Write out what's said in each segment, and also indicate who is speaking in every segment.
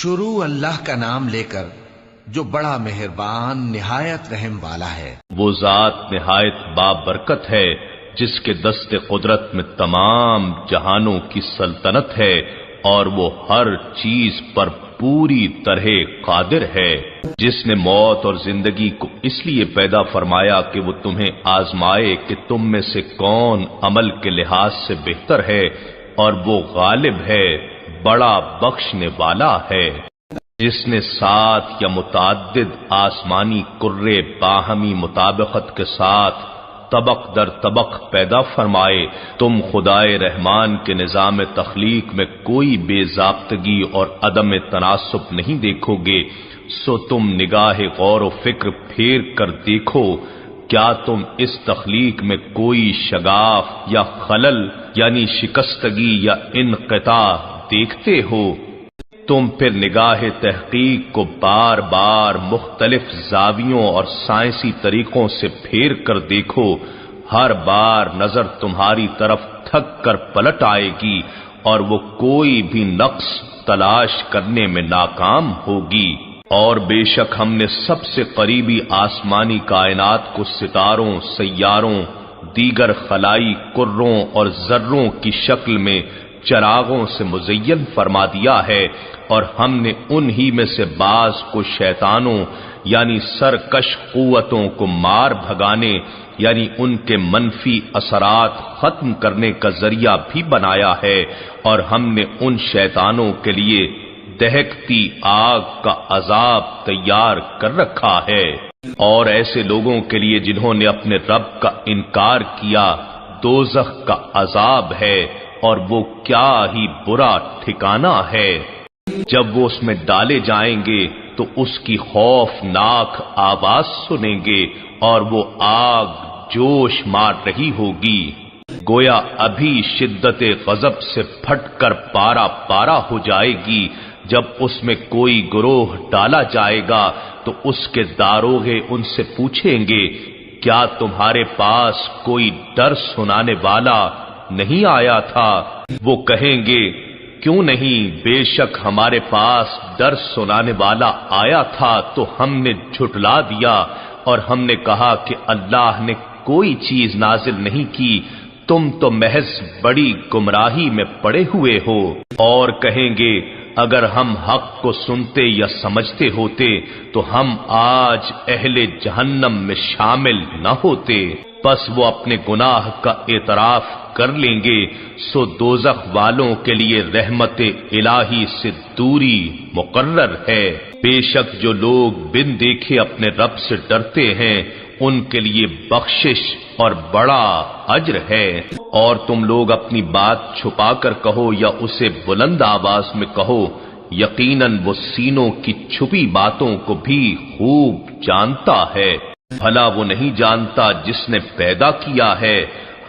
Speaker 1: شروع اللہ کا نام لے کر جو بڑا مہربان نہایت رحم والا ہے۔
Speaker 2: وہ ذات نہایت بابرکت ہے جس کے دست قدرت میں تمام جہانوں کی سلطنت ہے اور وہ ہر چیز پر پوری طرح قادر ہے۔ جس نے موت اور زندگی کو اس لیے پیدا فرمایا کہ وہ تمہیں آزمائے کہ تم میں سے کون عمل کے لحاظ سے بہتر ہے، اور وہ غالب ہے، بڑا بخشنے والا ہے۔ جس نے 7 یا متعدد آسمانی کرے باہمی مطابقت کے ساتھ طبق در طبق پیدا فرمائے، تم خدائے رحمان کے نظام تخلیق میں کوئی بے ضابطگی اور عدم تناسب نہیں دیکھو گے، سو تم نگاہ غور و فکر پھیر کر دیکھو، کیا تم اس تخلیق میں کوئی شگاف یا خلل یعنی شکستگی یا انقطاع دیکھتے ہو؟ تم پھر نگاہ تحقیق کو بار بار مختلف زاویوں اور سائنسی طریقوں سے پھیر کر دیکھو، ہر بار نظر تمہاری طرف تھک کر پلٹ آئے گی اور وہ کوئی بھی نقص تلاش کرنے میں ناکام ہوگی۔ اور بے شک ہم نے سب سے قریبی آسمانی کائنات کو ستاروں، سیاروں، دیگر خلائی کروں اور ذروں کی شکل میں چراغوں سے مزین فرما دیا ہے، اور ہم نے انہی میں سے بعض کو شیطانوں یعنی سرکش قوتوں کو مار بھگانے یعنی ان کے منفی اثرات ختم کرنے کا ذریعہ بھی بنایا ہے، اور ہم نے ان شیطانوں کے لیے دہکتی آگ کا عذاب تیار کر رکھا ہے۔ اور ایسے لوگوں کے لیے جنہوں نے اپنے رب کا انکار کیا دوزخ کا عذاب ہے، اور وہ کیا ہی برا ٹھکانہ ہے۔ جب وہ اس میں ڈالے جائیں گے تو اس کی خوفناک آواز سنیں گے اور وہ آگ جوش مار رہی ہوگی، گویا ابھی شدت غضب سے پھٹ کر پارا پارا ہو جائے گی۔ جب اس میں کوئی گروہ ڈالا جائے گا تو اس کے داروغے ان سے پوچھیں گے، کیا تمہارے پاس کوئی ڈر سنانے والا نہیں آیا تھا؟ وہ کہیں گے، کیوں نہیں، بے شک ہمارے پاس ڈر سنانے والا آیا تھا تو ہم نے جھٹلا دیا، اور ہم نے کہا کہ اللہ نے کوئی چیز نازل نہیں کی، تم تو محض بڑی گمراہی میں پڑے ہوئے ہو۔ اور کہیں گے، اگر ہم حق کو سنتے یا سمجھتے ہوتے تو ہم آج اہل جہنم میں شامل نہ ہوتے۔ پس وہ اپنے گناہ کا اعتراف کر لیں گے، سو دوزخ والوں کے لیے رحمت الہی سے دوری مقرر ہے۔ بے شک جو لوگ بن دیکھے اپنے رب سے ڈرتے ہیں ان کے لیے بخشش اور بڑا اجر ہے۔ اور تم لوگ اپنی بات چھپا کر کہو یا اسے بلند آواز میں کہو، یقیناً وہ سینوں کی چھپی باتوں کو بھی خوب جانتا ہے۔ بھلا وہ نہیں جانتا جس نے پیدا کیا ہے،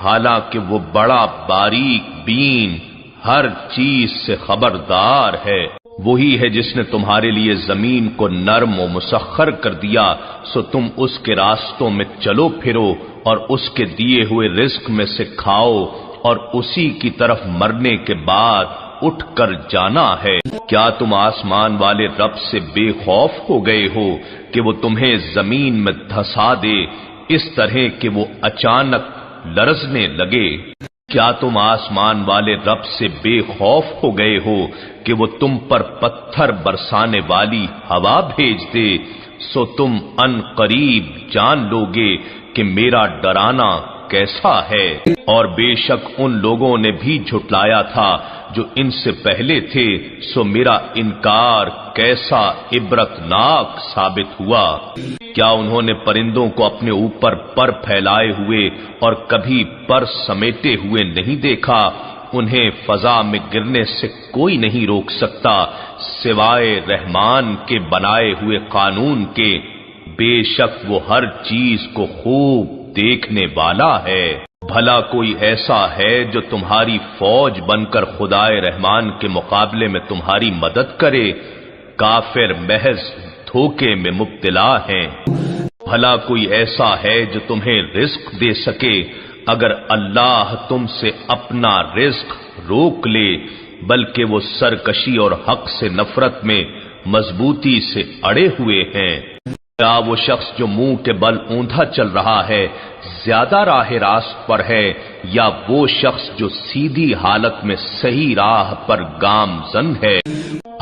Speaker 2: حالانکہ وہ بڑا باریک بین ہر چیز سے خبردار ہے۔ وہی ہے جس نے تمہارے لیے زمین کو نرم و مسخر کر دیا، سو تم اس کے راستوں میں چلو پھرو اور اس کے دیے ہوئے رزق میں سے کھاؤ، اور اسی کی طرف مرنے کے بعد اٹھ کر جانا ہے۔ کیا تم آسمان والے رب سے بے خوف ہو گئے ہو کہ وہ تمہیں زمین میں دھسا دے اس طرح کہ وہ اچانک لرزنے لگے؟ کیا تم آسمان والے رب سے بے خوف ہو گئے ہو کہ وہ تم پر پتھر برسانے والی ہوا بھیج دے؟ سو تم ان قریب جان لوگے کہ میرا ڈرانا کیسا ہے۔ اور بے شک ان لوگوں نے بھی جھٹلایا تھا جو ان سے پہلے تھے، سو میرا انکار کیسا عبرتناک ثابت ہوا۔ کیا انہوں نے پرندوں کو اپنے اوپر پر پھیلائے ہوئے اور کبھی پر سمیٹے ہوئے نہیں دیکھا؟ انہیں فضا میں گرنے سے کوئی نہیں روک سکتا سوائے رحمان کے بنائے ہوئے قانون کے، بے شک وہ ہر چیز کو خوب دیکھنے والا ہے۔ بھلا کوئی ایسا ہے جو تمہاری فوج بن کر خدائے رحمان کے مقابلے میں تمہاری مدد کرے؟ کافر محض دھوکے میں مبتلا ہیں۔ بھلا کوئی ایسا ہے جو تمہیں رزق دے سکے اگر اللہ تم سے اپنا رزق روک لے؟ بلکہ وہ سرکشی اور حق سے نفرت میں مضبوطی سے اڑے ہوئے ہیں۔ کیا وہ شخص جو منہ کے بل اوندا چل رہا ہے زیادہ راہ راست پر ہے، یا وہ شخص جو سیدھی حالت میں صحیح راہ پر گامزن ہے؟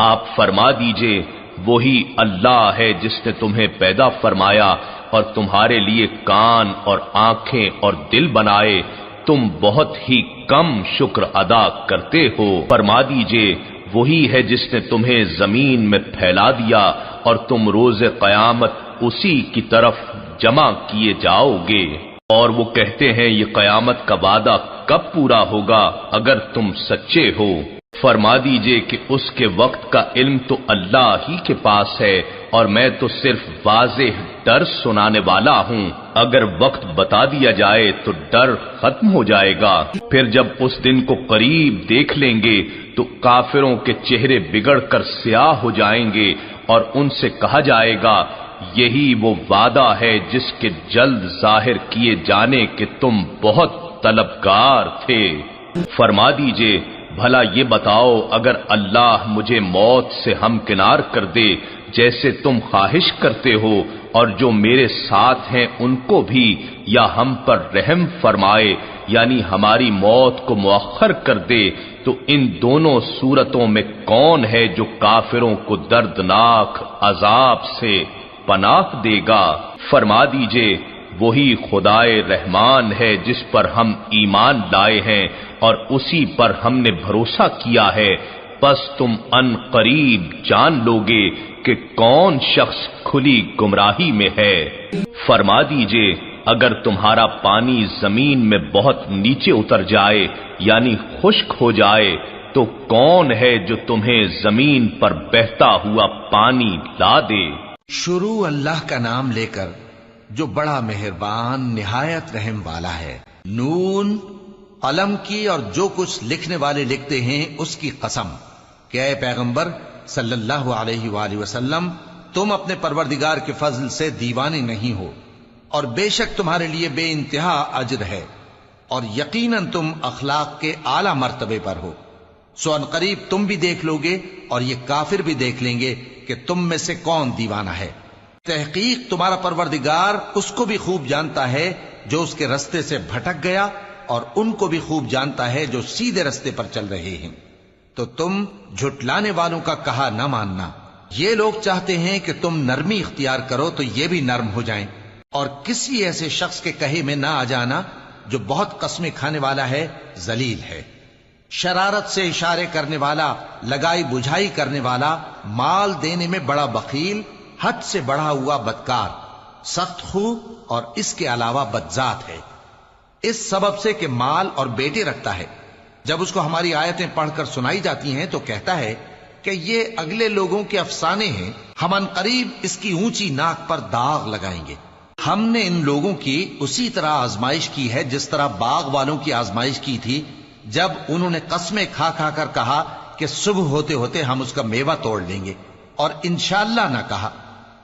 Speaker 2: آپ فرما دیجئے وہی اللہ ہے جس نے تمہیں پیدا فرمایا اور تمہارے لیے کان اور آنکھیں اور دل بنائے، تم بہت ہی کم شکر ادا کرتے ہو۔ فرما دیجئے وہی ہے جس نے تمہیں زمین میں پھیلا دیا اور تم روز قیامت اسی کی طرف جمع کیے جاؤ گے۔ اور وہ کہتے ہیں یہ قیامت کا وعدہ کب پورا ہوگا اگر تم سچے ہو؟ فرما دیجئے کہ اس کے وقت کا علم تو اللہ ہی کے پاس ہے اور میں تو صرف واضح ڈر سنانے والا ہوں۔ اگر وقت بتا دیا جائے تو ڈر ختم ہو جائے گا۔ پھر جب اس دن کو قریب دیکھ لیں گے تو کافروں کے چہرے بگڑ کر سیاہ ہو جائیں گے اور ان سے کہا جائے گا یہی وہ وعدہ ہے جس کے جلد ظاہر کیے جانے کے تم بہت طلبگار تھے۔ فرما دیجئے بھلا یہ بتاؤ اگر اللہ مجھے موت سے ہمکنار کر دے جیسے تم خواہش کرتے ہو اور جو میرے ساتھ ہیں ان کو بھی، یا ہم پر رحم فرمائے یعنی ہماری موت کو مؤخر کر دے، تو ان دونوں صورتوں میں کون ہے جو کافروں کو دردناک عذاب سے پناہ دے گا؟ فرما دیجئے وہی خدائے رحمان ہے جس پر ہم ایمان لائے ہیں اور اسی پر ہم نے بھروسہ کیا ہے، بس تم ان قریب جان لوگے کہ کون شخص کھلی گمراہی میں ہے۔ فرما دیجئے اگر تمہارا پانی زمین میں بہت نیچے اتر جائے یعنی خشک ہو جائے تو کون ہے جو تمہیں زمین پر بہتا ہوا پانی لا دے؟
Speaker 1: شروع اللہ کا نام لے کر جو بڑا مہربان نہایت رحم والا ہے۔ نون، قلم کی اور جو کچھ لکھنے والے لکھتے ہیں اس کی قسم کہ اے پیغمبر صلی اللہ علیہ وآلہ وسلم تم اپنے پروردگار کے فضل سے دیوانے نہیں ہو، اور بے شک تمہارے لیے بے انتہا اجر ہے، اور یقیناً تم اخلاق کے اعلی مرتبے پر ہو۔ سو ان قریب تم بھی دیکھ لو گے اور یہ کافر بھی دیکھ لیں گے کہ تم میں سے کون دیوانہ ہے۔ تحقیق تمہارا پروردگار اس کو بھی خوب جانتا ہے جو اس کے رستے سے بھٹک گیا، اور ان کو بھی خوب جانتا ہے جو سیدھے رستے پر چل رہے ہیں۔ تو تم جھٹلانے والوں کا کہا نہ ماننا۔ یہ لوگ چاہتے ہیں کہ تم نرمی اختیار کرو تو یہ بھی نرم ہو جائیں، اور کسی ایسے شخص کے کہے میں نہ آ جانا جو بہت قسمیں کھانے والا ہے، ذلیل ہے، شرارت سے اشارے کرنے والا، لگائی بجھائی کرنے والا، مال دینے میں بڑا بخیل، حد سے بڑھا ہوا بدکار، سخت خو اور اس کے علاوہ بدذات ہے، اس سبب سے کہ مال اور بیٹے رکھتا ہے۔ جب اس کو ہماری آیتیں پڑھ کر سنائی جاتی ہیں تو کہتا ہے کہ یہ اگلے لوگوں کے افسانے ہیں، ہم ان قریب اس کی اونچی ناک پر داغ لگائیں گے۔ ہم نے ان لوگوں کی اسی طرح آزمائش کی ہے جس طرح باغ والوں کی آزمائش کی تھی جب انہوں نے قسمیں کھا کھا کر کہا کہ صبح ہوتے ہوتے ہم اس کا میوہ توڑ لیں گے، اور انشاءاللہ نہ کہا۔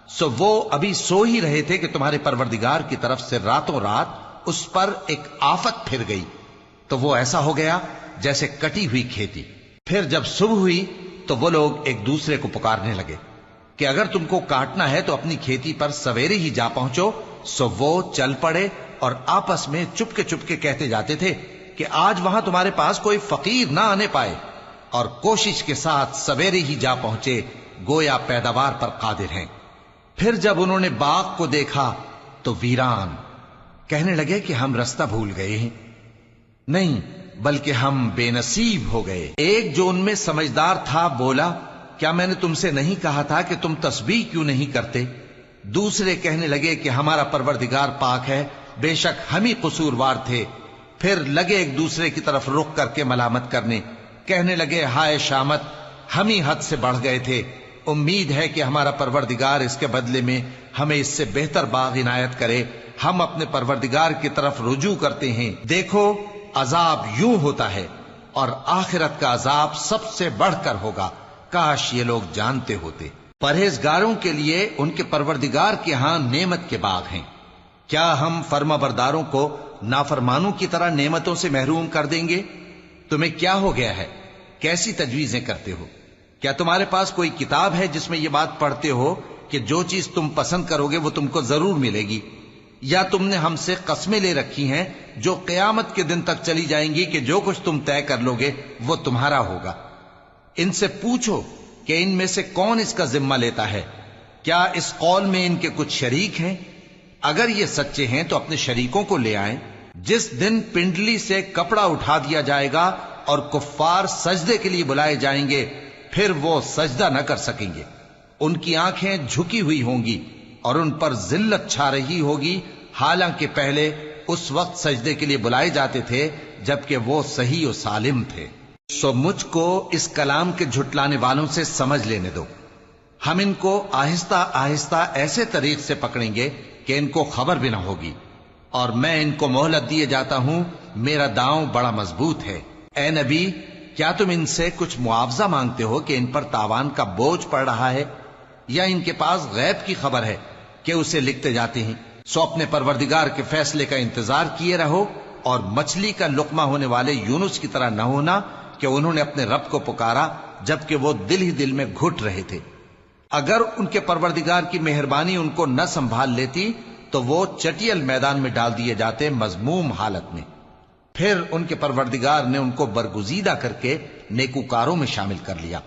Speaker 1: سو وہ ابھی سو ہی رہے تھے کہ تمہارے پروردگار کی طرف سے راتوں رات اس پر ایک آفت پھر گئی، تو وہ ایسا ہو گیا جیسے کٹی ہوئی کھیتی۔ پھر جب صبح ہوئی تو وہ لوگ ایک دوسرے کو پکارنے لگے کہ اگر تم کو کاٹنا ہے تو اپنی کھیتی پر سویرے ہی جا پہنچو۔ سو وہ چل پڑے اور آپس میں چپ کے کہتے جاتے تھے کہ آج وہاں تمہارے پاس کوئی فقیر نہ آنے پائے، اور کوشش کے ساتھ سویرے ہی جا پہنچے، گویا پیداوار پر قادر ہیں۔ پھر جب انہوں نے باغ کو دیکھا تو ویران، کہنے لگے کہ ہم رستہ بھول گئے ہیں، نہیں بلکہ ہم بے نصیب ہو گئے۔ ایک جو ان میں سمجھدار تھا بولا، کیا میں نے تم سے نہیں کہا تھا کہ تم تسبیح کیوں نہیں کرتے؟ دوسرے کہنے لگے کہ ہمارا پروردگار پاک ہے، بے شک ہم ہی قصوروار تھے۔ پھر لگے ایک دوسرے کی طرف رخ کر کے ملامت کرنے، کہنے لگے ہائے شامت، ہم ہی حد سے بڑھ گئے تھے، امید ہے کہ ہمارا پروردگار اس کے بدلے میں ہمیں اس سے بہتر باغ عنایت کرے، ہم اپنے پروردگار کی طرف رجوع کرتے ہیں۔ دیکھو عذاب یوں ہوتا ہے، اور آخرت کا عذاب سب سے بڑھ کر ہوگا، کاش یہ لوگ جانتے ہوتے۔ پرہیزگاروں کے لیے ان کے پروردگار کے ہاں نعمت کے باغ ہیں۔ کیا ہم فرما برداروں کو نافرمانوں کی طرح نعمتوں سے محروم کر دیں گے؟ تمہیں کیا ہو گیا ہے؟ کیسی تجویزیں کرتے ہو؟ کیا تمہارے پاس کوئی کتاب ہے جس میں یہ بات پڑھتے ہو کہ جو چیز تم پسند کرو گے وہ تم کو ضرور ملے گی؟ یا تم نے ہم سے قسمیں لے رکھی ہیں جو قیامت کے دن تک چلی جائیں گی کہ جو کچھ تم طے کر لو گے وہ تمہارا ہوگا؟ ان سے پوچھو کہ ان میں سے کون اس کا ذمہ لیتا ہے؟ کیا اس قول میں ان کے کچھ شریک ہیں؟ اگر یہ سچے ہیں تو اپنے شریکوں کو لے آئیں۔ جس دن پنڈلی سے کپڑا اٹھا دیا جائے گا اور کفار سجدے کے لیے بلائے جائیں گے، پھر وہ سجدہ نہ کر سکیں گے۔ ان کی آنکھیں جھکی ہوئی ہوں گی اور ان پر ذلت چھا رہی ہوگی، حالانکہ پہلے اس وقت سجدے کے لیے بلائے جاتے تھے جبکہ وہ صحیح و سالم تھے۔ سو مجھ کو اس کلام کے جھٹلانے والوں سے سمجھ لینے دو۔ ہم ان کو آہستہ آہستہ ایسے طریق سے پکڑیں گے کہ ان کو خبر بھی نہ ہوگی، اور میں ان کو مہلت دیے جاتا ہوں، میرا داؤں بڑا مضبوط ہے۔ اے نبی، کیا تم ان سے کچھ معاوضہ مانگتے ہو کہ ان پر تاوان کا بوجھ پڑ رہا ہے، یا ان کے پاس غیب کی خبر ہے کہ اسے لکھتے جاتے ہیں؟ سو اپنے پروردگار کے فیصلے کا انتظار کیے رہو، اور مچھلی کا لقمہ ہونے والے یونس کی طرح نہ ہونا کہ انہوں نے اپنے رب کو پکارا جبکہ وہ دل ہی دل میں گھٹ رہے تھے۔ اگر ان کے پروردگار کی مہربانی ان کو نہ سنبھال لیتی تو وہ چٹیل میدان میں ڈال دیے جاتے مذموم حالت میں۔ پھر ان کے پروردگار نے ان کو برگزیدہ کر کے نیکوکاروں میں شامل کر لیا۔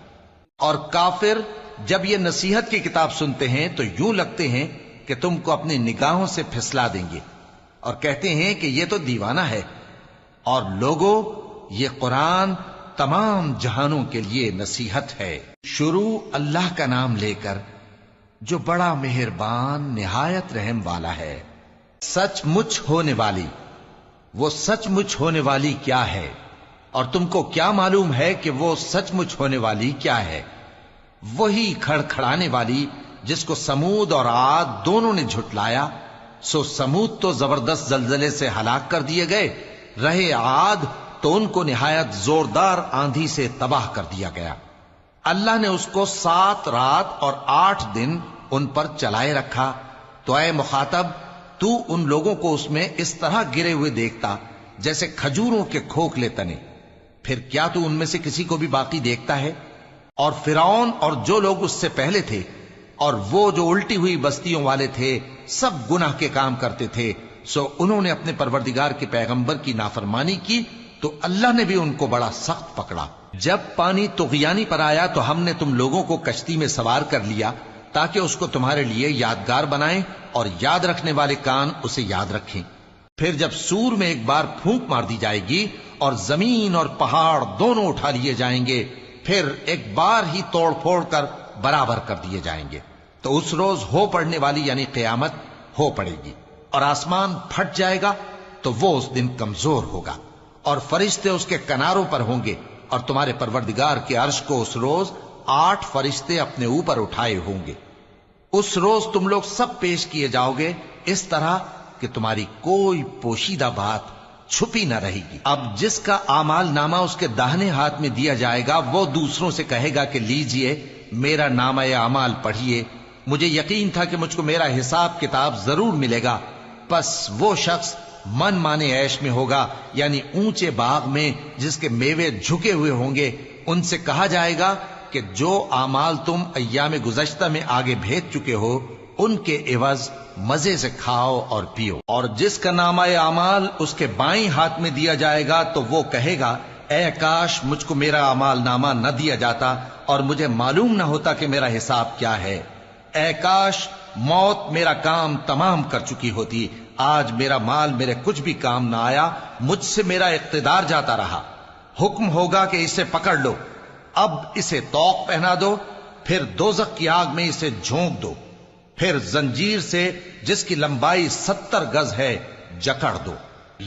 Speaker 1: اور کافر جب یہ نصیحت کی کتاب سنتے ہیں تو یوں لگتے ہیں کہ تم کو اپنی نگاہوں سے پھسلا دیں گے، اور کہتے ہیں کہ یہ تو دیوانہ ہے۔ اور لوگوں، یہ قرآن تمام جہانوں کے لیے نصیحت ہے۔ شروع اللہ کا نام لے کر جو بڑا مہربان نہایت رحم والا ہے۔ سچ مچ ہونے والی، وہ سچ مچ ہونے والی کیا ہے؟ اور تم کو کیا معلوم ہے کہ وہ سچ مچ ہونے والی کیا ہے؟ وہی کھڑکھڑانے والی جس کو سمود اور عاد دونوں نے جھٹلایا۔ سو سمود تو زبردست زلزلے سے ہلاک کر دیے گئے، رہے عاد تو ان کو نہایت زوردار آندھی سے تباہ کر دیا گیا۔ اللہ نے اس کو 7 رات اور 8 دن ان پر چلائے رکھا۔ تو اے مخاطب، تو ان لوگوں کو اس میں اس طرح گرے ہوئے دیکھتا جیسے کھجوروں کے کھوکھلے تنے، پھر کیا تو ان میں سے کسی کو بھی باقی دیکھتا ہے؟ اور فرعون اور جو لوگ اس سے پہلے تھے اور وہ جو الٹی ہوئی بستیوں والے تھے سب گناہ کے کام کرتے تھے، سو انہوں نے اپنے پروردگار کے پیغمبر کی نافرمانی کی تو اللہ نے بھی ان کو بڑا سخت پکڑا۔ جب پانی طغیانی پر آیا تو ہم نے تم لوگوں کو کشتی میں سوار کر لیا تاکہ اس کو تمہارے لیے یادگار بنائیں اور یاد رکھنے والے کان اسے یاد رکھیں۔ پھر جب سور میں ایک بار پھونک مار دی جائے گی اور زمین اور پہاڑ دونوں اٹھا لیے جائیں گے، پھر ایک بار ہی توڑ پھوڑ کر برابر کر دیے جائیں گے، تو اس روز ہو پڑنے والی یعنی قیامت ہو پڑے گی، اور آسمان پھٹ جائے گا تو وہ اس دن کمزور ہوگا، اور فرشتے اس کے کناروں پر ہوں گے، اور تمہارے پروردگار کے عرش کو اس روز 8 فرشتے اپنے اوپر اٹھائے ہوں گے۔ اس روز تم لوگ سب پیش کیے جاؤ گے اس طرح کہ تمہاری کوئی پوشیدہ بات چھپی نہ رہے گی۔ اب جس کا اعمال نامہ اس کے داہنے ہاتھ میں دیا جائے گا وہ دوسروں سے کہے گا کہ لیجئے میرا نامہ اعمال پڑھیے، مجھے یقین تھا کہ مجھ کو میرا حساب کتاب ضرور ملے گا۔ پس وہ شخص من مانے عیش میں ہوگا، یعنی اونچے باغ میں جس کے میوے جھکے ہوئے ہوں گے۔ ان سے کہا جائے گا کہ جو اعمال تم ایام گزشتہ میں آگے بھیج چکے ہو ان کے عوض مزے سے کھاؤ اور پیو۔ اور جس کا نامہ اعمال اس کے بائیں ہاتھ میں دیا جائے گا تو وہ کہے گا اے کاش مجھ کو میرا اعمال نامہ نہ دیا جاتا اور مجھے معلوم نہ ہوتا کہ میرا حساب کیا ہے۔ اے کاش موت میرا کام تمام کر چکی ہوتی، آج میرا مال میرے کچھ بھی کام نہ آیا، مجھ سے میرا اقتدار جاتا رہا۔ حکم ہوگا کہ اسے پکڑ لو، اب اسے طوق پہنا دو، پھر دوزخ کی آگ میں اسے جھونک دو، پھر زنجیر سے جس کی لمبائی 70 گز ہے جکڑ دو۔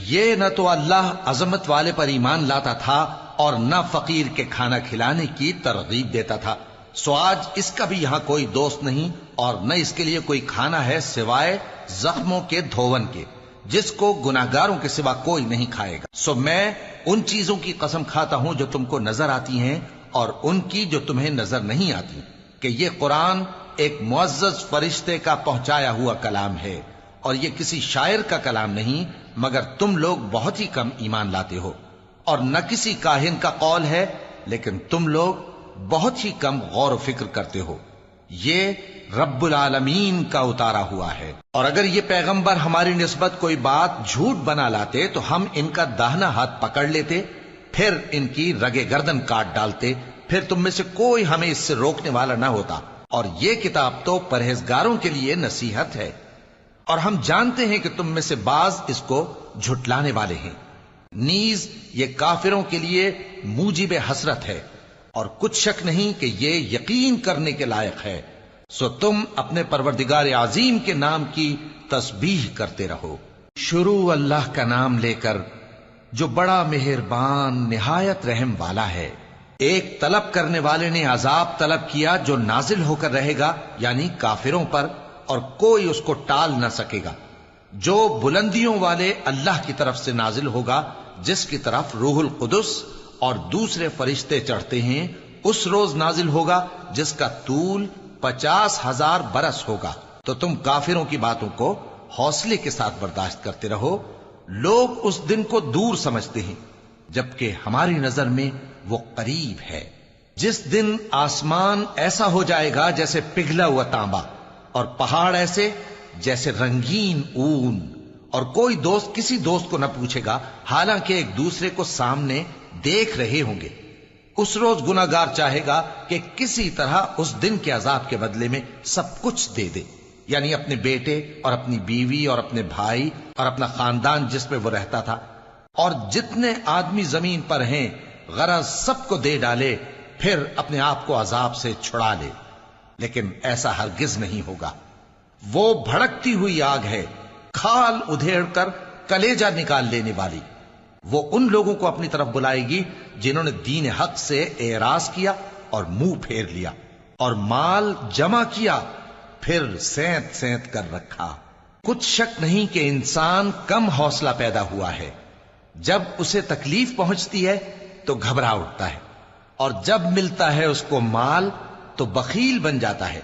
Speaker 1: یہ نہ تو اللہ عظمت والے پر ایمان لاتا تھا اور نہ فقیر کے کھانا کھلانے کی ترغیب دیتا تھا، سو آج اس کا بھی یہاں کوئی دوست نہیں اور نہ اس کے لیے کوئی کھانا ہے سوائے زخموں کے دھون کے، جس کو گناہگاروں کے سوا کوئی نہیں کھائے گا۔ سو میں ان چیزوں کی قسم کھاتا ہوں جو تم کو نظر آتی ہیں اور ان کی جو تمہیں نظر نہیں آتی، کہ یہ قرآن ایک معزز فرشتے کا پہنچایا ہوا کلام ہے، اور یہ کسی شاعر کا کلام نہیں، مگر تم لوگ بہت ہی کم ایمان لاتے ہو، اور نہ کسی کاہن کا قول ہے، لیکن تم لوگ بہت ہی کم غور و فکر کرتے ہو۔ یہ رب العالمین کا اتارا ہوا ہے، اور اگر یہ پیغمبر ہماری نسبت کوئی بات جھوٹ بنا لاتے تو ہم ان کا داہنا ہاتھ پکڑ لیتے، پھر ان کی رگے گردن کاٹ ڈالتے، پھر تم میں سے کوئی ہمیں اس سے روکنے والا نہ ہوتا۔ اور یہ کتاب تو پرہیزگاروں کے لیے نصیحت ہے، اور ہم جانتے ہیں کہ تم میں سے بعض اس کو جھٹلانے والے ہیں۔ نیز یہ کافروں کے لیے موجب حسرت ہے، اور کچھ شک نہیں کہ یہ یقین کرنے کے لائق ہے۔ سو تم اپنے پروردگار عظیم کے نام کی تسبیح کرتے رہو۔ شروع اللہ کا نام لے کر جو بڑا مہربان نہایت رحم والا ہے۔ ایک طلب کرنے والے نے عذاب طلب کیا جو نازل ہو کر رہے گا، یعنی کافروں پر، اور کوئی اس کو ٹال نہ سکے گا۔ جو بلندیوں والے اللہ کی طرف سے نازل ہوگا، جس کی طرف روح القدس اور دوسرے فرشتے چڑھتے ہیں، اس روز نازل ہوگا جس کا طول 50,000 برس ہوگا۔ تو تم کافروں کی باتوں کو حوصلے کے ساتھ برداشت کرتے رہو۔ لوگ اس دن کو دور سمجھتے ہیں، جبکہ ہماری نظر میں وہ قریب ہے۔ جس دن آسمان ایسا ہو جائے گا جیسے پگھلا ہوا تانبا، اور پہاڑ ایسے جیسے رنگین اون، اور کوئی دوست کسی دوست کو نہ پوچھے گا، حالانکہ ایک دوسرے کو سامنے دیکھ رہے ہوں گے۔ اس روز گناہگار چاہے گا کہ کسی طرح اس دن کے عذاب کے بدلے میں سب کچھ دے دے، یعنی اپنے بیٹے اور اپنی بیوی اور اپنے بھائی اور اپنا خاندان جس میں وہ رہتا تھا، اور جتنے آدمی زمین پر ہیں، غرض سب کو دے ڈالے، پھر اپنے آپ کو عذاب سے چھڑا لے۔ لیکن ایسا ہرگز نہیں ہوگا۔ وہ بھڑکتی ہوئی آگ ہے، کھال ادھیڑ کر کلیجہ نکال لینے والی۔ وہ ان لوگوں کو اپنی طرف بلائے گی جنہوں نے دین حق سے اعراض کیا اور منہ پھیر لیا، اور مال جمع کیا پھر سینت سینت کر رکھا۔ کچھ شک نہیں کہ انسان کم حوصلہ پیدا ہوا ہے۔ جب اسے تکلیف پہنچتی ہے تو گھبرا اٹھتا ہے، اور جب ملتا ہے اس کو مال تو بخیل بن جاتا ہے۔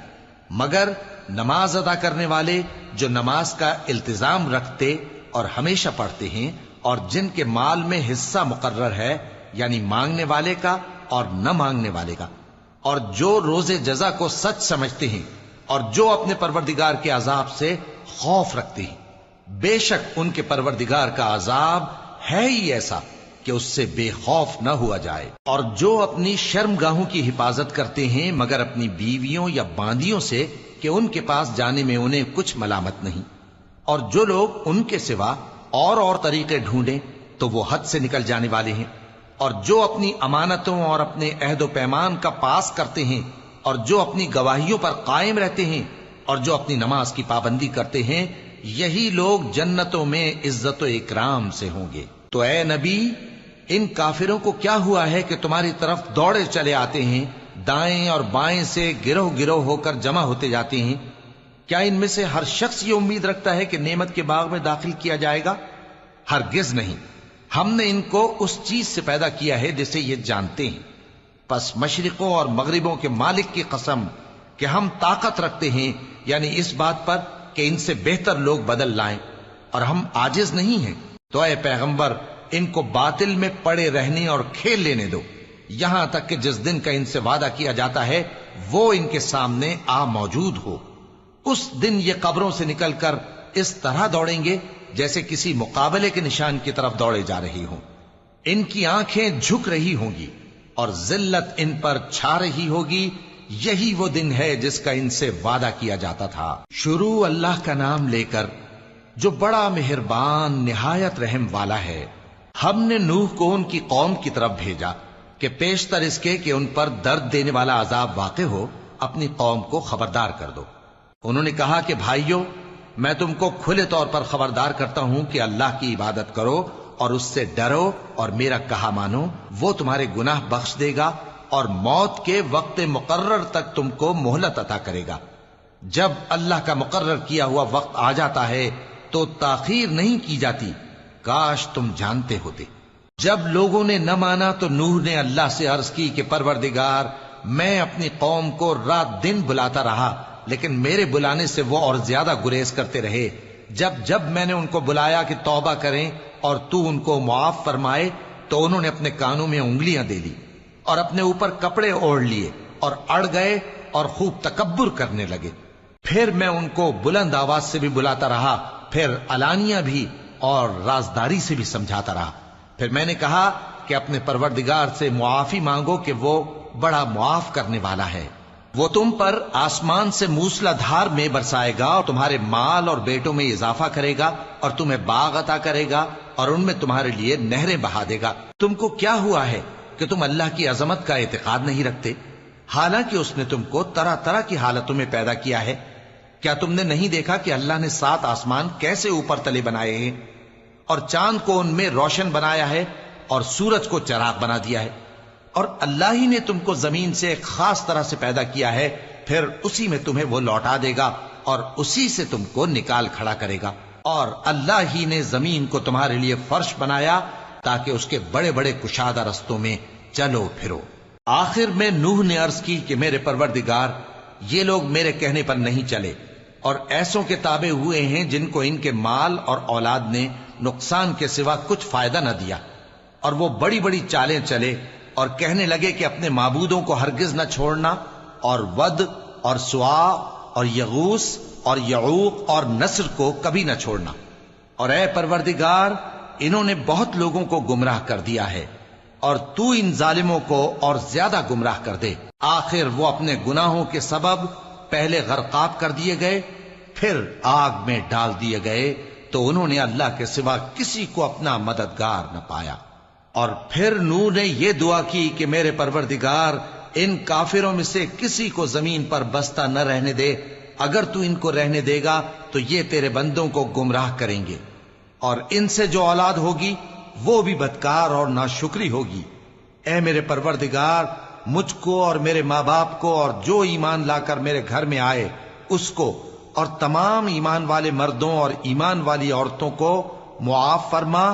Speaker 1: مگر نماز ادا کرنے والے جو نماز کا التزام رکھتے اور ہمیشہ پڑھتے ہیں، اور جن کے مال میں حصہ مقرر ہے، یعنی مانگنے والے کا اور نہ مانگنے والے کا، اور جو روز جزا کو سچ سمجھتے ہیں، اور جو اپنے پروردگار کے عذاب سے خوف رکھتے ہیں، بے شک ان کے پروردگار کا عذاب ہے ہی ایسا کہ اس سے بے خوف نہ ہوا جائے۔ اور جو اپنی شرمگاہوں کی حفاظت کرتے ہیں مگر اپنی بیویوں یا باندیوں سے کہ ان کے پاس جانے میں انہیں کچھ ملامت نہیں، اور جو لوگ ان کے سوا اور طریقے ڈھونڈیں تو وہ حد سے نکل جانے والے ہیں، اور جو اپنی امانتوں اور اپنے عہد و پیمان کا پاس کرتے ہیں، اور جو اپنی گواہیوں پر قائم رہتے ہیں، اور جو اپنی نماز کی پابندی کرتے ہیں، یہی لوگ جنتوں میں عزت و اکرام سے ہوں گے۔ تو اے نبی، ان کافروں کو کیا ہوا ہے کہ تمہاری طرف دوڑے چلے آتے ہیں، دائیں اور بائیں سے گروہ گروہ ہو کر جمع ہوتے جاتے ہیں؟ کیا ان میں سے ہر شخص یہ امید رکھتا ہے کہ نعمت کے باغ میں داخل کیا جائے گا؟ ہرگز نہیں۔ ہم نے ان کو اس چیز سے پیدا کیا ہے جسے یہ جانتے ہیں۔ پس مشرقوں اور مغربوں کے مالک کی قسم کہ ہم طاقت رکھتے ہیں، یعنی اس بات پر کہ ان سے بہتر لوگ بدل لائیں، اور ہم عاجز نہیں ہیں۔ تو اے پیغمبر، ان کو باطل میں پڑے رہنے اور کھیل لینے دو، یہاں تک کہ جس دن کا ان سے وعدہ کیا جاتا ہے وہ ان کے سامنے آ موجود ہو۔ اس دن یہ قبروں سے نکل کر اس طرح دوڑیں گے جیسے کسی مقابلے کے نشان کی طرف دوڑے جا رہی ہوں۔ ان کی آنکھیں جھک رہی ہوں گی اور ذلت ان پر چھا رہی ہوگی۔ یہی وہ دن ہے جس کا ان سے وعدہ کیا جاتا تھا۔ شروع اللہ کا نام لے کر جو بڑا مہربان نہایت رحم والا ہے۔ ہم نے نوح کو ان کی قوم کی طرف بھیجا کہ پیشتر اس کے کہ ان پر درد دینے والا عذاب واقع ہو، اپنی قوم کو خبردار کر دو۔ انہوں نے کہا کہ بھائیو، میں تم کو کھلے طور پر خبردار کرتا ہوں کہ اللہ کی عبادت کرو اور اس سے ڈرو اور میرا کہا مانو، وہ تمہارے گناہ بخش دے گا اور موت کے وقت مقرر تک تم کو مہلت عطا کرے گا۔ جب اللہ کا مقرر کیا ہوا وقت آ جاتا ہے تو تاخیر نہیں کی جاتی، کاش تم جانتے ہوتے۔ جب لوگوں نے نہ مانا تو نوح نے اللہ سے عرض کی کہ پروردگار، میں اپنی قوم کو رات دن بلاتا رہا، لیکن میرے بلانے سے وہ اور زیادہ گریز کرتے رہے۔ جب میں نے ان کو بلایا کہ توبہ کریں اور تو ان کو معاف فرمائے تو انہوں نے اپنے کانوں میں انگلیاں دے لی۔ اور اپنے اوپر کپڑے اوڑھ لیے اور اڑ گئے اور خوب تکبر کرنے لگے۔ پھر میں ان کو بلند آواز سے بھی بلاتا رہا، پھر علانیہ بھی اور رازداری سے بھی سمجھاتا رہا۔ پھر میں نے کہا کہ اپنے پروردگار سے معافی مانگو کہ وہ بڑا معاف کرنے والا ہے، وہ تم پر آسمان سے موسلا دھار میں برسائے گا اور تمہارے مال اور بیٹوں میں اضافہ کرے گا اور تمہیں باغ عطا کرے گا اور ان میں تمہارے لیے نہریں بہا دے گا۔ تم کو کیا ہوا ہے کہ تم اللہ کی عظمت کا اعتقاد نہیں رکھتے، حالانکہ اس نے تم کو طرح طرح کی حالتوں میں پیدا کیا ہے؟ کیا تم نے نہیں دیکھا کہ اللہ نے 7 آسمان کیسے اوپر تلے بنائے ہیں اور چاند کو ان میں روشن بنایا ہے اور سورج کو چراغ بنا دیا ہے؟ اور اللہ ہی نے تم کو زمین سے ایک خاص طرح سے پیدا کیا ہے، پھر اسی میں تمہیں وہ لوٹا دے گا اور اسی سے تم کو نکال کھڑا کرے گا۔ اور اللہ ہی نے زمین کو تمہارے لیے فرش بنایا تاکہ اس کے بڑے بڑے کشادہ رستوں میں چلو پھرو۔ آخر میں نوح نے عرض کی کہ میرے پروردگار، یہ لوگ میرے کہنے پر نہیں چلے اور ایسوں کے تابع ہوئے ہیں جن کو ان کے مال اور اولاد نے نقصان کے سوا کچھ فائدہ نہ دیا، اور وہ بڑی بڑی چالیں چلے اور کہنے لگے کہ اپنے معبودوں کو ہرگز نہ چھوڑنا، اور ود اور سوا اور یغوث اور یعوق اور نصر کو کبھی نہ چھوڑنا۔ اور اے پروردگار، انہوں نے بہت لوگوں کو گمراہ کر دیا ہے، اور تو ان ظالموں کو اور زیادہ گمراہ کر دے۔ آخر وہ اپنے گناہوں کے سبب پہلے غرقاب کر دیے گئے، پھر آگ میں ڈال دیے گئے، تو انہوں نے اللہ کے سوا کسی کو اپنا مددگار نہ پایا۔ اور پھر نوح نے یہ دعا کی کہ میرے پروردگار، ان کافروں میں سے کسی کو زمین پر بستا نہ رہنے دے، اگر تو ان کو رہنے دے گا تو یہ تیرے بندوں کو گمراہ کریں گے، اور ان سے جو اولاد ہوگی وہ بھی بدکار اور ناشکری ہوگی۔ اے میرے پروردگار، مجھ کو اور میرے ماں باپ کو اور جو ایمان لا کر میرے گھر میں آئے اس کو اور تمام ایمان والے مردوں اور ایمان والی عورتوں کو معاف فرما،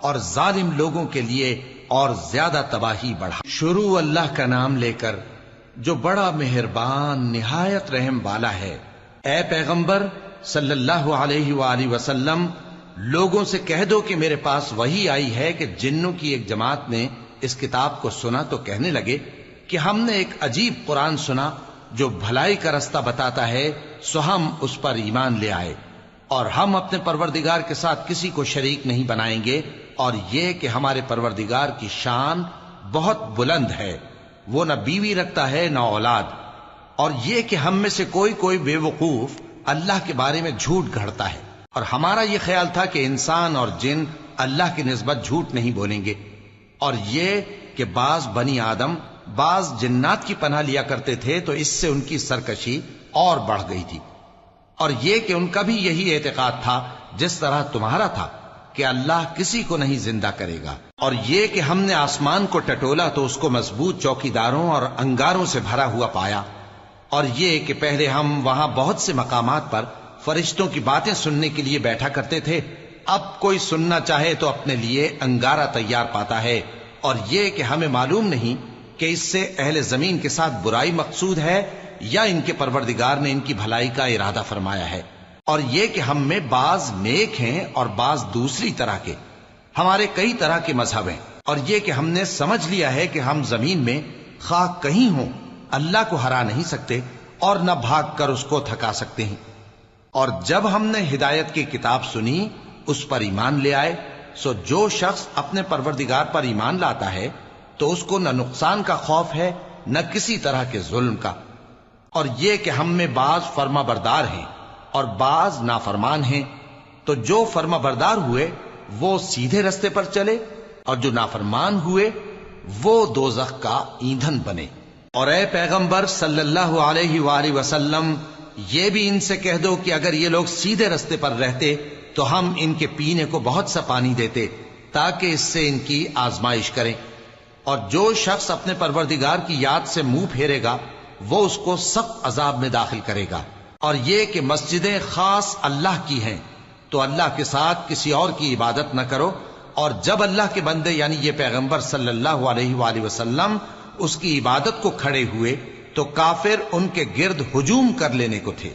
Speaker 1: اور ظالم لوگوں کے لیے اور زیادہ تباہی بڑھا۔ شروع اللہ کا نام لے کر جو بڑا مہربان نہایت رحم والا ہے۔ اے پیغمبر صلی اللہ علیہ وآلہ وسلم، لوگوں سے کہہ دو کہ میرے پاس وحی آئی ہے کہ جنوں کی ایک جماعت نے اس کتاب کو سنا تو کہنے لگے کہ ہم نے ایک عجیب قرآن سنا جو بھلائی کا رستہ بتاتا ہے، سو ہم اس پر ایمان لے آئے، اور ہم اپنے پروردگار کے ساتھ کسی کو شریک نہیں بنائیں گے، اور یہ کہ ہمارے پروردگار کی شان بہت بلند ہے، وہ نہ بیوی رکھتا ہے نہ اولاد، اور یہ کہ ہم میں سے کوئی بے وقوف اللہ کے بارے میں جھوٹ گھڑتا ہے، اور ہمارا یہ خیال تھا کہ انسان اور جن اللہ کی نسبت جھوٹ نہیں بولیں گے، اور یہ کہ بعض بنی آدم بعض جنات کی پناہ لیا کرتے تھے تو اس سے ان کی سرکشی اور بڑھ گئی تھی، اور یہ کہ ان کا بھی یہی اعتقاد تھا جس طرح تمہارا تھا کہ اللہ کسی کو نہیں زندہ کرے گا، اور یہ کہ ہم نے آسمان کو ٹٹولا تو اس کو مضبوط چوکیداروں اور انگاروں سے بھرا ہوا پایا، اور یہ کہ پہلے ہم وہاں بہت سے مقامات پر فرشتوں کی باتیں سننے کے لیے بیٹھا کرتے تھے، اب کوئی سننا چاہے تو اپنے لیے انگارہ تیار پاتا ہے، اور یہ کہ ہمیں معلوم نہیں کہ اس سے اہل زمین کے ساتھ برائی مقصود ہے یا ان کے پروردگار نے ان کی بھلائی کا ارادہ فرمایا ہے، اور یہ کہ ہم میں بعض نیک ہیں اور بعض دوسری طرح کے، ہمارے کئی طرح کے مذہب ہیں، اور یہ کہ ہم نے سمجھ لیا ہے کہ ہم زمین میں خواہ کہیں ہوں اللہ کو ہرا نہیں سکتے اور نہ بھاگ کر اس کو تھکا سکتے ہیں۔ اور جب ہم نے ہدایت کی کتاب سنی اس پر ایمان لے آئے، سو جو شخص اپنے پروردگار پر ایمان لاتا ہے تو اس کو نہ نقصان کا خوف ہے نہ کسی طرح کے ظلم کا، اور یہ کہ ہم میں بعض فرما بردار ہیں اور بعض نافرمان ہیں، تو جو فرما بردار ہوئے وہ سیدھے رستے پر چلے، اور جو نافرمان ہوئے وہ دوزخ کا ایندھن بنے۔ اور اے پیغمبر صلی اللہ علیہ وآلہ وسلم، یہ بھی ان سے کہہ دو کہ اگر یہ لوگ سیدھے رستے پر رہتے تو ہم ان کے پینے کو بہت سا پانی دیتے تاکہ اس سے ان کی آزمائش کریں، اور جو شخص اپنے پروردگار کی یاد سے منہ پھیرے گا وہ اس کو سخت عذاب میں داخل کرے گا۔ اور یہ کہ مسجدیں خاص اللہ کی ہیں تو اللہ کے ساتھ کسی اور کی عبادت نہ کرو، اور جب اللہ کے بندے یعنی یہ پیغمبر صلی اللہ علیہ وآلہ وسلم اس کی عبادت کو کھڑے ہوئے تو کافر ان کے گرد ہجوم کر لینے کو تھے۔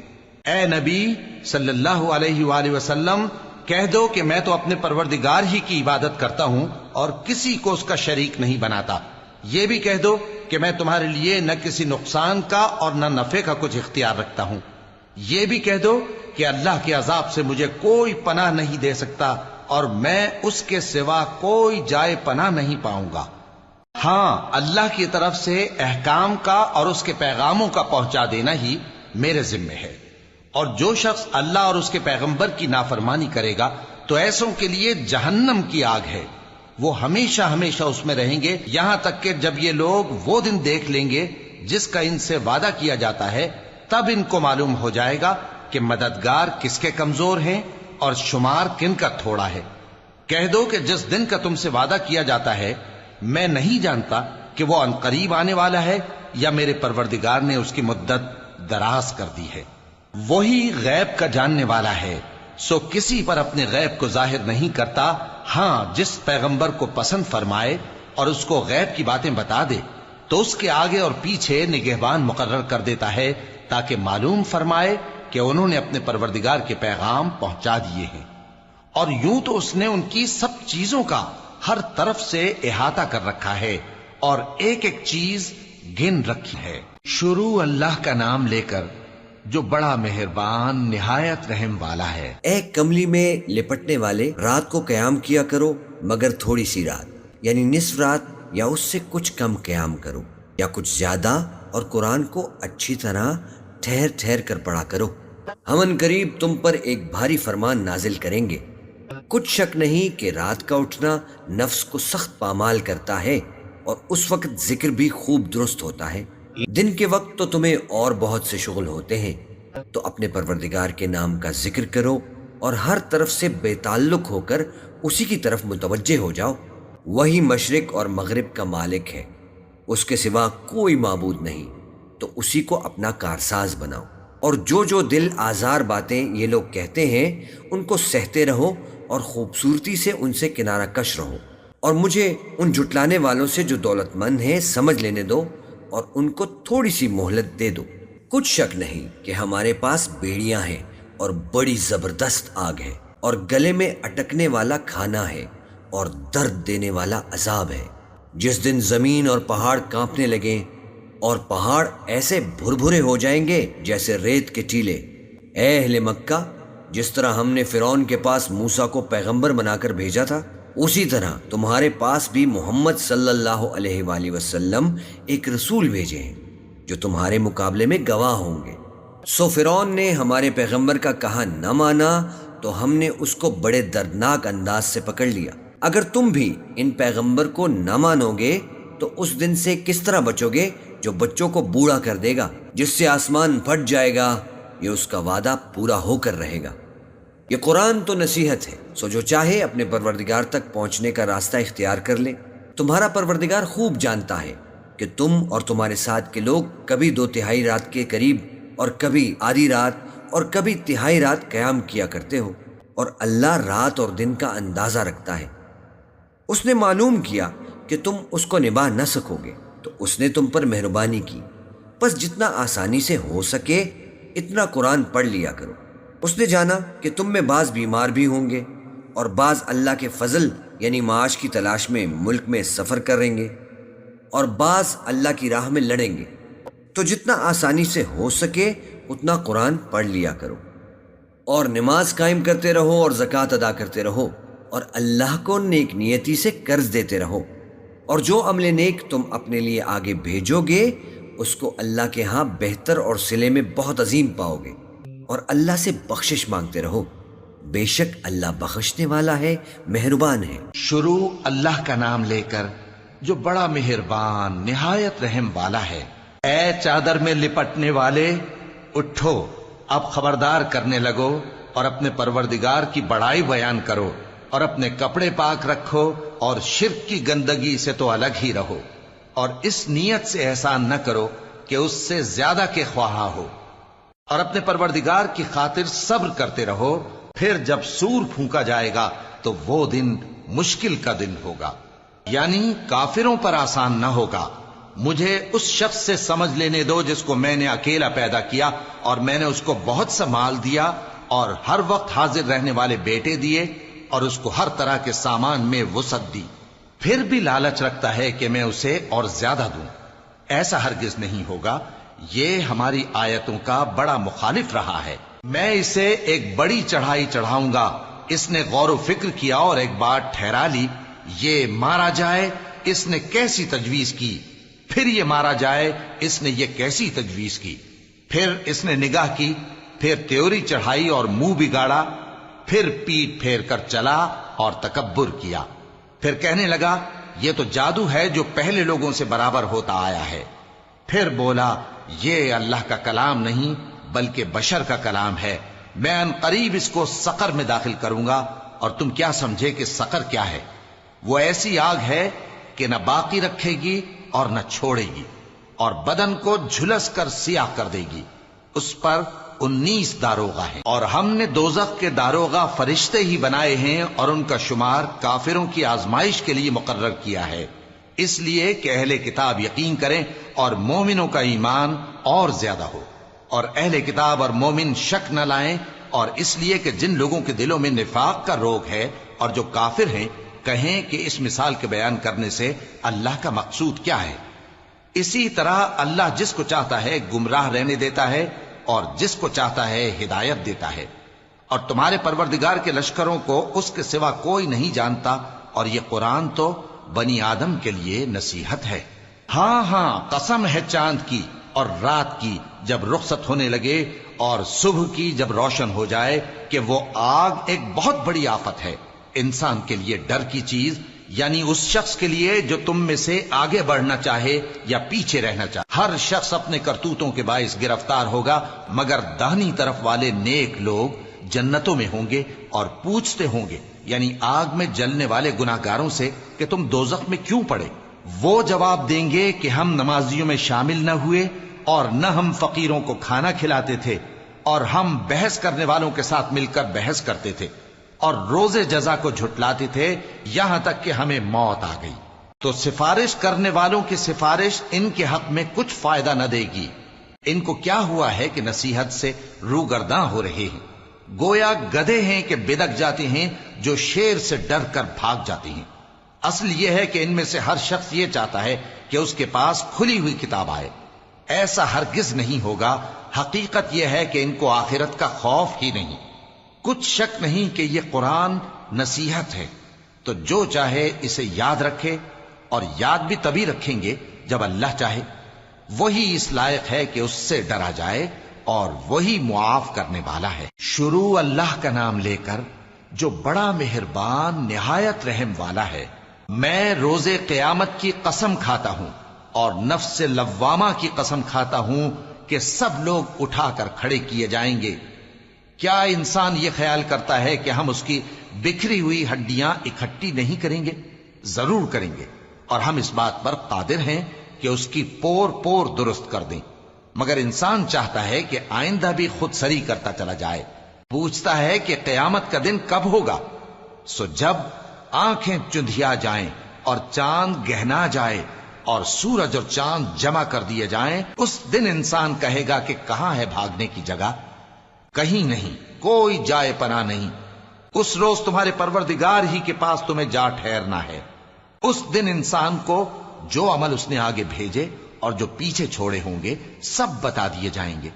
Speaker 1: اے نبی صلی اللہ علیہ وآلہ وسلم، کہہ دو کہ میں تو اپنے پروردگار ہی کی عبادت کرتا ہوں اور کسی کو اس کا شریک نہیں بناتا، یہ بھی کہہ دو کہ میں تمہارے لیے نہ کسی نقصان کا اور نہ نفع کا کچھ اختیار رکھتا ہوں. یہ بھی کہہ دو کہ اللہ کے عذاب سے مجھے کوئی پناہ نہیں دے سکتا اور میں اس کے سوا کوئی جائے پناہ نہیں پاؤں گا. ہاں، اللہ کی طرف سے احکام کا اور اس کے پیغاموں کا پہنچا دینا ہی میرے ذمے ہے. اور جو شخص اللہ اور اس کے پیغمبر کی نافرمانی کرے گا تو ایسوں کے لیے جہنم کی آگ ہے، وہ ہمیشہ ہمیشہ اس میں رہیں گے، یہاں تک کہ جب یہ لوگ وہ دن دیکھ لیں گے جس کا ان سے وعدہ کیا جاتا ہے، تب ان کو معلوم ہو جائے گا کہ مددگار کس کے کمزور ہیں اور شمار کن کا تھوڑا ہے. کہہ دو کہ جس دن کا تم سے وعدہ کیا جاتا ہے میں نہیں جانتا کہ وہ عنقریب آنے والا ہے یا میرے پروردگار نے اس کی مدت دراز کر دی ہے. وہی غیب کا جاننے والا ہے، سو کسی پر اپنے غیب کو ظاہر نہیں کرتا. ہاں، جس پیغمبر کو پسند فرمائے اور اس کو غیب کی باتیں بتا دے تو اس کے آگے اور پیچھے نگہبان مقرر کر دیتا ہے تاکہ معلوم فرمائے کہ انہوں نے اپنے پروردگار کے پیغام پہنچا دیے ہیں. اور یوں تو اس نے ان کی سب چیزوں کا ہر طرف سے احاطہ کر رکھا ہے اور ایک ایک چیز گن رکھی ہے. شروع اللہ کا نام لے کر جو بڑا مہربان نہایت رحم والا ہے.
Speaker 3: اے کملی میں لپٹنے والے، رات کو قیام کیا کرو مگر تھوڑی سی رات، یعنی نصف رات یا اس سے کچھ کم قیام کرو یا کچھ زیادہ، اور قرآن کو اچھی طرح ٹھہر ٹھہر کر پڑھا کرو. ہم ان قریب تم پر ایک بھاری فرمان نازل کریں گے. کچھ شک نہیں کہ رات کا اٹھنا نفس کو سخت پامال کرتا ہے اور اس وقت ذکر بھی خوب درست ہوتا ہے. دن کے وقت تو تمہیں اور بہت سے شغل ہوتے ہیں، تو اپنے پروردگار کے نام کا ذکر کرو اور ہر طرف سے بے تعلق ہو کر اسی کی طرف متوجہ ہو جاؤ. وہی مشرق اور مغرب کا مالک ہے، اس کے سوا کوئی معبود نہیں، تو اسی کو اپنا کارساز بناؤ. اور جو دل آزار باتیں یہ لوگ کہتے ہیں ان کو سہتے رہو اور خوبصورتی سے ان سے کنارہ کش رہو. اور مجھے ان جھٹلانے والوں سے جو دولت مند ہیں سمجھ لینے دو اور ان کو تھوڑی سی مہلت دے دو. کچھ شک نہیں کہ ہمارے پاس بیڑیاں ہیں اور بڑی زبردست آگ ہے اور گلے میں اٹکنے والا کھانا ہے اور درد دینے والا عذاب ہے. جس دن زمین اور پہاڑ کانپنے لگیں اور پہاڑ ایسے بھربھرے ہو جائیں گے جیسے ریت کے ٹیلے. اے اہل مکہ، جس طرح ہم نے فرعون کے پاس موسیٰ کو پیغمبر بنا کر بھیجا تھا، اسی طرح تمہارے پاس بھی محمد صلی اللہ علیہ وآلہ وسلم ایک رسول بھیجے ہیں جو تمہارے مقابلے میں گواہ ہوں گے. سو فرعون نے ہمارے پیغمبر کا کہا نہ مانا تو ہم نے اس کو بڑے دردناک انداز سے پکڑ لیا. اگر تم بھی ان پیغمبر کو نہ مانو گے تو اس دن سے کس طرح بچو گے جو بچوں کو بوڑھا کر دے گا، جس سے آسمان پھٹ جائے گا. یہ اس کا وعدہ پورا ہو کر رہے گا. یہ قرآن تو نصیحت ہے، سو جو چاہے اپنے پروردگار تک پہنچنے کا راستہ اختیار کر لے. تمہارا پروردگار خوب جانتا ہے کہ تم اور تمہارے ساتھ کے لوگ کبھی 2/3 رات کے قریب اور کبھی آدھی رات اور کبھی تہائی رات قیام کیا کرتے ہو، اور اللہ رات اور دن کا اندازہ رکھتا ہے. اس نے معلوم کیا کہ تم اس کو نبھا نہ سکو گے تو اس نے تم پر مہربانی کی، بس جتنا آسانی سے ہو سکے اتنا قرآن پڑھ لیا کرو. اس نے جانا کہ تم میں بعض بیمار بھی ہوں گے اور بعض اللہ کے فضل یعنی معاش کی تلاش میں ملک میں سفر کریں گے اور بعض اللہ کی راہ میں لڑیں گے. تو جتنا آسانی سے ہو سکے اتنا قرآن پڑھ لیا کرو اور نماز قائم کرتے رہو اور زکوٰۃ ادا کرتے رہو اور اللہ کو نیک نیتی سے قرض دیتے رہو. اور جو عمل نیک تم اپنے لیے آگے بھیجو گے اس کو اللہ کے ہاں بہتر اور صلے میں بہت عظیم پاؤ گے. اور اللہ سے بخشش مانگتے رہو، بے شک اللہ بخشنے والا ہے، مہربان ہے.
Speaker 1: شروع اللہ کا نام لے کر جو بڑا مہربان نہایت رحم والا ہے. اے چادر میں لپٹنے والے، اٹھو، اب خبردار کرنے لگو اور اپنے پروردگار کی بڑائی بیان کرو اور اپنے کپڑے پاک رکھو اور شرک کی گندگی سے تو الگ ہی رہو، اور اس نیت سے احسان نہ کرو کہ اس سے زیادہ کے خواہاں ہو، اور اپنے پروردگار کی خاطر صبر کرتے رہو. پھر جب سور پھونکا جائے گا تو وہ دن مشکل کا دن ہوگا، یعنی کافروں پر آسان نہ ہوگا. مجھے اس شخص سے سمجھ لینے دو جس کو میں نے اکیلا پیدا کیا اور میں نے اس کو بہت سا مال دیا اور ہر وقت حاضر رہنے والے بیٹے دیے اور اس کو ہر طرح کے سامان میں وسعت دی. پھر بھی لالچ رکھتا ہے کہ میں اسے اور زیادہ دوں. ایسا ہرگز نہیں ہوگا. یہ ہماری آیتوں کا بڑا مخالف رہا ہے. میں اسے ایک بڑی چڑھائی چڑھاؤں گا. اس نے غور و فکر کیا اور ایک بات ٹھہرا لی، یہ مارا جائے. اس نے کیسی تجویز کی. پھر یہ مارا جائے، اس نے یہ کیسی تجویز کی. پھر اس نے نگاہ کی، پھر تیوری چڑھائی اور منہ بگاڑا. پھر پیٹ پھیر کر چلا اور تکبر کیا. پھر کہنے لگا یہ تو جادو ہے جو پہلے لوگوں سے برابر ہوتا آیا ہے. پھر بولا یہ اللہ کا کلام نہیں بلکہ بشر کا کلام ہے. میں ان قریب اس کو سقر میں داخل کروں گا. اور تم کیا سمجھے کہ سقر کیا ہے؟ وہ ایسی آگ ہے کہ نہ باقی رکھے گی اور نہ چھوڑے گی، اور بدن کو جھلس کر سیاہ کر دے گی. اس پر 19 داروغہ ہیں، اور ہم نے دوزخ کے داروغہ فرشتے ہی بنائے ہیں، اور ان کا شمار کافروں کی آزمائش کے لیے مقرر کیا ہے، اس لیے کہ اہل کتاب یقین کریں اور مومنوں کا ایمان اور زیادہ ہو، اور اہل کتاب اور مومن شک نہ لائیں. اور اس لیے کہ جن لوگوں کے دلوں میں نفاق کا روگ ہے اور جو کافر ہیں کہیں کہ اس مثال کے بیان کرنے سے اللہ کا مقصود کیا ہے. اسی طرح اللہ جس کو چاہتا ہے گمراہ رہنے دیتا ہے اور جس کو چاہتا ہے ہدایت دیتا ہے. اور تمہارے پروردگار کے لشکروں کو اس کے سوا کوئی نہیں جانتا، اور یہ قرآن تو بنی آدم کے لیے نصیحت ہے. ہاں قسم ہے چاند کی اور رات کی جب رخصت ہونے لگے، اور صبح کی جب روشن ہو جائے، کہ وہ آگ ایک بہت بڑی آفت ہے انسان کے لیے ڈر کی چیز، یعنی اس شخص کے لیے جو تم میں سے آگے بڑھنا چاہے یا پیچھے رہنا چاہے. ہر شخص اپنے کرتوتوں کے باعث گرفتار ہوگا، مگر داہنی طرف والے نیک لوگ جنتوں میں ہوں گے اور پوچھتے ہوں گے، یعنی آگ میں جلنے والے گناہگاروں سے، کہ تم دوزخ میں کیوں پڑے؟ وہ جواب دیں گے کہ ہم نمازیوں میں شامل نہ ہوئے، اور نہ ہم فقیروں کو کھانا کھلاتے تھے، اور ہم بحث کرنے والوں کے ساتھ مل کر بحث کرتے تھے، اور روز جزا کو جھٹلاتے تھے، یہاں تک کہ ہمیں موت آ گئی. تو سفارش کرنے والوں کی سفارش ان کے حق میں کچھ فائدہ نہ دے گی. ان کو کیا ہوا ہے کہ نصیحت سے روگرداں ہو رہے ہیں؟ گویا گدھے ہیں کہ بدک جاتے ہیں جو شیر سے ڈر کر بھاگ جاتے ہیں. اصل یہ ہے کہ ان میں سے ہر شخص یہ چاہتا ہے کہ اس کے پاس کھلی ہوئی کتاب آئے. ایسا ہرگز نہیں ہوگا. حقیقت یہ ہے کہ ان کو آخرت کا خوف ہی نہیں. کچھ شک نہیں کہ یہ قرآن نصیحت ہے، تو جو چاہے اسے یاد رکھے، اور یاد بھی تبھی رکھیں گے جب اللہ چاہے. وہی اس لائق ہے کہ اس سے ڈرا جائے، اور وہی معاف کرنے والا ہے. شروع اللہ کا نام لے کر جو بڑا مہربان نہایت رحم والا ہے. میں روز قیامت کی قسم کھاتا ہوں اور نفس لوامہ کی قسم کھاتا ہوں کہ سب لوگ اٹھا کر کھڑے کیے جائیں گے. کیا انسان یہ خیال کرتا ہے کہ ہم اس کی بکھری ہوئی ہڈیاں اکٹھی نہیں کریں گے؟ ضرور کریں گے، اور ہم اس بات پر قادر ہیں کہ اس کی پور پور درست کر دیں. مگر انسان چاہتا ہے کہ آئندہ بھی خود سری کرتا چلا جائے. پوچھتا ہے کہ قیامت کا دن کب ہوگا؟ سو جب آنکھیں چندھیا جائیں اور چاند گہنا جائے اور سورج اور چاند جمع کر دیے جائیں، اس دن انسان کہے گا کہ کہاں ہے بھاگنے کی جگہ؟ کہیں نہیں، کوئی جائے پناہ نہیں. اس روز تمہارے پروردگار ہی کے پاس تمہیں جا ٹھہرنا ہے. اس دن انسان کو جو عمل اس نے آگے بھیجے اور جو پیچھے چھوڑے ہوں گے سب بتا دیے جائیں گے.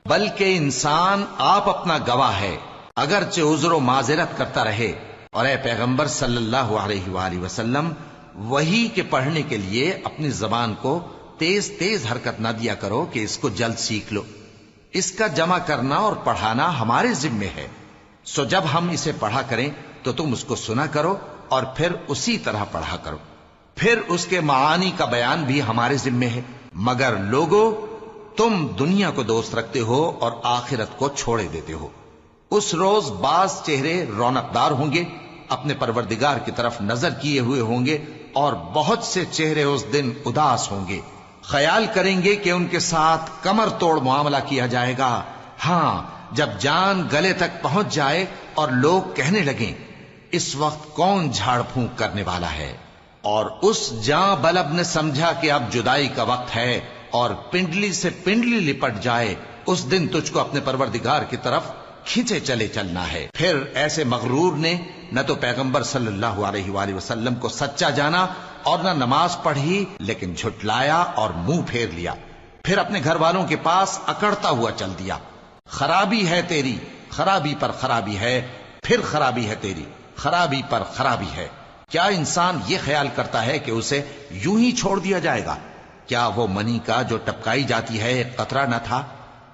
Speaker 1: بلکہ انسان آپ اپنا گواہ ہے، اگرچہ عذر و معذرت کرتا رہے. اور اے پیغمبر صلی اللہ علیہ وآلہ وسلم، وحی کے پڑھنے کے لیے اپنی زبان کو تیز تیز حرکت نہ دیا کرو کہ اس کو جلد سیکھ لو. اس کا جمع کرنا اور پڑھانا ہمارے ذمے ہے. سو جب ہم اسے پڑھا کریں تو تم اس کو سنا کرو اور پھر اسی طرح پڑھا کرو. پھر اس کے معانی کا بیان بھی ہمارے ذمے ہے. مگر لوگو، تم دنیا کو دوست رکھتے ہو اور آخرت کو چھوڑے دیتے ہو. اس روز بعض چہرے رونقدار ہوں گے، اپنے پروردگار کی طرف نظر کیے ہوئے ہوں گے، اور بہت سے چہرے اس دن اداس ہوں گے. خیال کریں گے کہ ان کے ساتھ کمر توڑ معاملہ کیا جائے گا. ہاں، جب جان گلے تک پہنچ جائے اور لوگ کہنے لگیں اس وقت کون جھاڑ پھونک کرنے والا ہے، اور اس جاں بلب نے سمجھا کہ اب جدائی کا وقت ہے اور پنڈلی سے پنڈلی لپٹ جائے، اس دن تجھ کو اپنے پروردگار کی طرف کھینچے چلے چلنا ہے. پھر ایسے مغرور نے نہ تو پیغمبر صلی اللہ علیہ وآلہ وسلم کو سچا جانا اور نہ نماز پڑھی، لیکن جھٹلایا اور منہ پھیر لیا، پھر اپنے گھر والوں کے پاس اکڑتا ہوا چل دیا۔ خرابی ہے تیری، خرابی پر خرابی ہے، پھر خرابی ہے تیری، خرابی پر خرابی ہے۔ کیا انسان یہ خیال کرتا ہے کہ اسے یوں ہی چھوڑ دیا جائے گا؟ کیا وہ منی کا جو ٹپکائی جاتی ہے ایک قطرہ نہ تھا،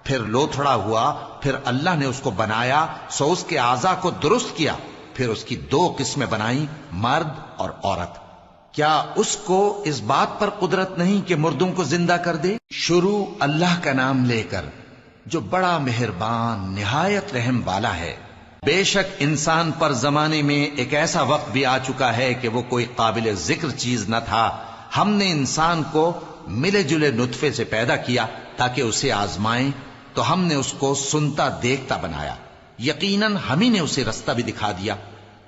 Speaker 1: پھر لوتھڑا ہوا، پھر اللہ نے اس کو بنایا، سو اس کے اعضاء کو درست کیا، پھر اس کی دو قسمیں بنائیں، مرد اور عورت۔ کیا اس کو اس بات پر قدرت نہیں کہ مردوں کو زندہ کر دے؟ شروع اللہ کا نام لے کر جو بڑا مہربان نہایت رحم والا ہے۔ بے شک انسان پر زمانے میں ایک ایسا وقت بھی آ چکا ہے کہ وہ کوئی قابل ذکر چیز نہ تھا۔ ہم نے انسان کو ملے جلے نطفے سے پیدا کیا تاکہ اسے آزمائیں، تو ہم نے اس کو سنتا دیکھتا بنایا، یقیناً ہم ہی نے اسے رستہ بھی دکھا دیا۔